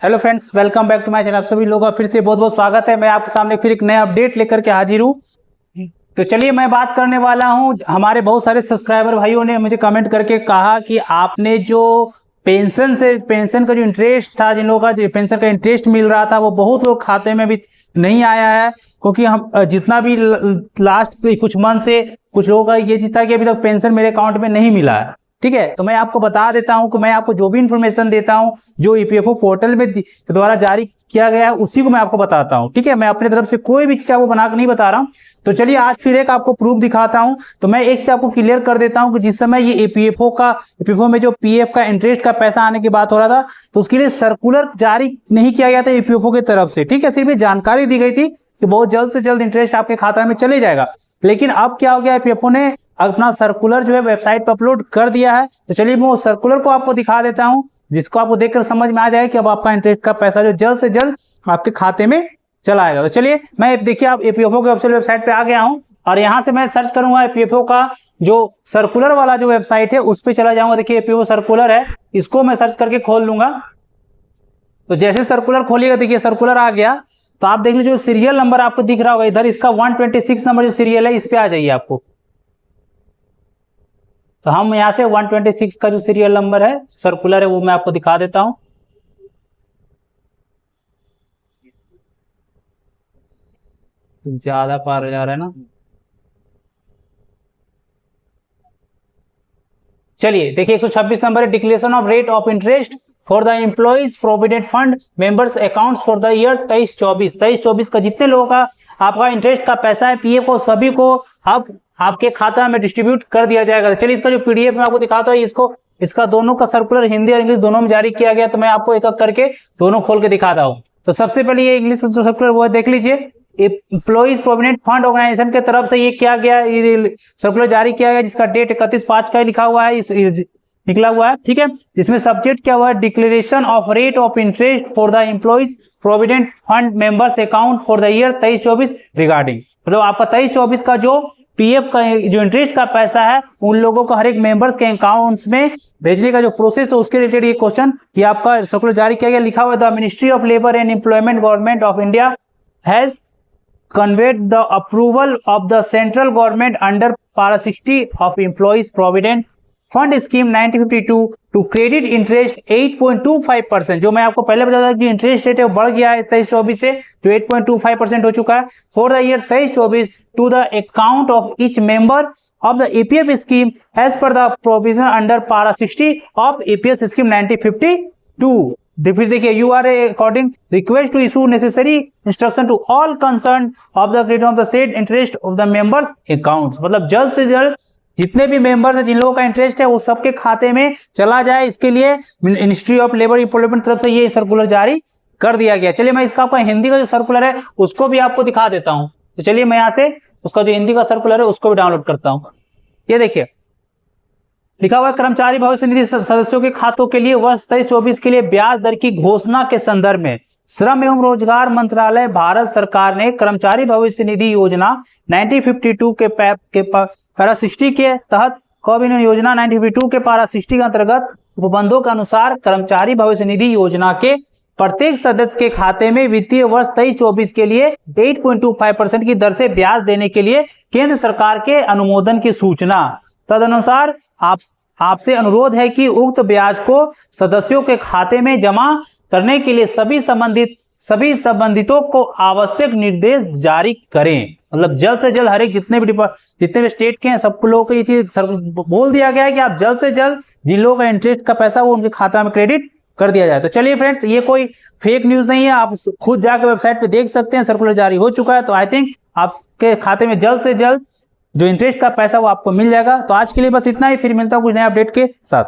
Hello friends, welcome back to my channel. आप सभी लोगों का फिर से बहुत बहुत स्वागत है। मैं आपके सामने फिर एक नया अपडेट लेकर के हाजिर हूँ। तो चलिए मैं बात करने वाला हूँ। हमारे बहुत सारे सब्सक्राइबर भाइयों ने मुझे कमेंट करके कहा कि आपने जो पेंशन का जो इंटरेस्ट था, जिन लोगों का जो पेंशन का इंटरेस्ट मिल रहा था, वो बहुत लोग खाते में भी नहीं आया है। क्योंकि हम जितना भी लास्ट कुछ मंथ से कुछ लोगों का ये चीज था कि अभी तक पेंशन मेरे अकाउंट में नहीं मिला है। ठीक है, तो मैं आपको बता देता हूं कि मैं आपको जो भी इंफॉर्मेशन देता हूं, जो ईपीएफओ पोर्टल में द्वारा जारी किया गया है, उसी को मैं आपको बताता हूं। ठीक है, मैं अपनी तरफ से कोई भी चीज आपको बना के नहीं बता रहा हूं। तो चलिए आज फिर एक आपको प्रूफ दिखाता हूं। तो मैं एक चीज आपको क्लियर कर देता हूं कि जिस समय ये ईपीएफओ में जो पीएफ का इंटरेस्ट का पैसा आने की बात हो रहा था, तो उसके लिए सर्कुलर जारी नहीं किया गया था ईपीएफओ की तरफ से। ठीक है, सिर्फ ये जानकारी दी गई थी कि बहुत जल्द से जल्द इंटरेस्ट आपके खाता में चले जाएगा। लेकिन अब क्या हो गया, ईपीएफओ ने अपना सर्कुलर जो है वेबसाइट पर अपलोड कर दिया है। तो चलिए मैं वो सर्कुलर को आपको दिखा देता हूं, जिसको आपको देखकर समझ में आ जाए कि अब आपका इंटरेस्ट का पैसा जो जल्द से जल्द आपके खाते में चला आएगा। तो चलिए मैं देखिए आप ईपीएफओ के ऑफिशियल वेबसाइट पे आ गया हूं और यहां से मैं सर्च करूंगा ईपीएफओ का जो सर्कुलर वाला जो वेबसाइट है उस पर चला जाऊंगा। देखिए ईपीएफओ सर्कुलर है, इसको मैं सर्च करके खोल लूंगा। तो जैसे सर्कुलर खोलिएगा, देखिए सर्कुलर आ गया। तो आप देख लीजिए जो सीरियल नंबर आपको दिख रहा होगा इधर, इसका 126 नंबर जो सीरियल है, इस पे आ जाइए आपको। तो हम यहां से 126 का जो सीरियल नंबर है सर्कुलर है वो मैं आपको दिखा देता हूं। ज्यादा पार जा रहा है ना। चलिए देखिए 126 नंबर है, declaration of rate of interest for the employees provident fund members accounts for the year 23-24 का जितने लोगों का आपका इंटरेस्ट का पैसा है पीएफ को, सभी को अब आपके खाता में डिस्ट्रीब्यूट कर दिया जाएगा। चलिए इसका जो पीडीएफ मैं आपको दिखाता हूँ, इसका दोनों का सर्कुलर हिंदी और इंग्लिश दोनों में जारी किया गया। तो मैं आपको एक एक करके दोनों खोल के दिखाता हूँ। तो सबसे पहले ये इंग्लिश जो सर्कुलर वो देख लीजिए। एम्प्लॉइज प्रोविडेंट फंड ऑर्गेनाइजेशन की तरफ से ये क्या गया, ये सर्कुलर जारी किया गया, जिसका डेट 31/5 का लिखा हुआ है, निकला हुआ है। ठीक है, जिसमें सब्जेक्ट क्या हुआ है, declaration of rate of interest for the employees provident fund members account for the year 23-24 regarding. मतलब आपका 23-24 का जो पीएफ का जो इंटरेस्ट का पैसा है उन लोगों को हर एक मेंबर्स के अकाउंट्स में भेजने का जो प्रोसेस है उसके रिलेटेड ये क्वेश्चन ये आपका सर्कुलर जारी किया गया। लिखा हुआ है the ministry of labour and employment government of India has conveyed the approval of the central government under para 60 of employees provident fund scheme 1952 to credit interest 8.25%। जो मैं आपको पहले बताया था कि इंटरेस्ट रेट है बढ़ गया है 23-24 से, जो 8.25% हो चुका है for the year 23-24 to the account of each member of the EPF scheme as per the provision under para 60 of EPF scheme 1952। फिर देखिए you are according request to issue necessary instruction to all concern of the credit of the said interest of the members accounts. मतलब जल्द से जल्द जितने भी members हैं, जिन लोगों का इंटरेस्ट है, वो सबके खाते में चला जाए, इसके लिए मिनिस्ट्री ऑफ लेबर एम्प्लॉयमेंट तरफ से ये सर्कुलर जारी कर दिया गया। चलिए मैं इसका आपका हिंदी का जो सर्कुलर है उसको भी आपको दिखा देता हूँ। तो चलिए मैं यहाँ से उसका जो हिंदी का सर्कुलर है उसको भी डाउनलोड करता हूँ। ये देखिए लिखा हुआ है, कर्मचारी भविष्य निधि सदस्यों के खातों के लिए वर्ष 23-24 के लिए ब्याज दर की घोषणा के संदर्भ में श्रम एवं रोजगार मंत्रालय भारत सरकार ने कर्मचारी भविष्य निधि योजना 1952 के पैरा 60 के तहत कोविन योजना 1952 के पैरा 60 के अंतर्गत उपबंधों के अनुसार कर्मचारी भविष्य निधि योजना के प्रत्येक सदस्य के खाते में वित्तीय वर्ष 23-24 के लिए 8.25% की दर से ब्याज देने के लिए केंद्र सरकार के अनुमोदन की सूचना। तदनुसार आपसे अनुरोध है कि उक्त ब्याज को सदस्यों के खाते में जमा करने के लिए सभी संबंधितों को आवश्यक निर्देश जारी करें। मतलब जल्द से जल्द हर एक जितने भी स्टेट के हैं सब लोगों को ये चीज बोल दिया गया है कि आप जल्द से जल्द जिन लोगों का इंटरेस्ट का पैसा वो उनके खाता में क्रेडिट कर दिया जाए। तो चलिए फ्रेंड्स, ये कोई फेक न्यूज नहीं है, आप खुद जाकर वेबसाइट पे देख सकते हैं, सर्कुलर जारी हो चुका है। तो आई थिंक आपके खाते में जल्द से जल्द जो इंटरेस्ट का पैसा वो आपको मिल जाएगा। तो आज के लिए बस इतना ही, फिर मिलता हूं कुछ नया अपडेट के साथ।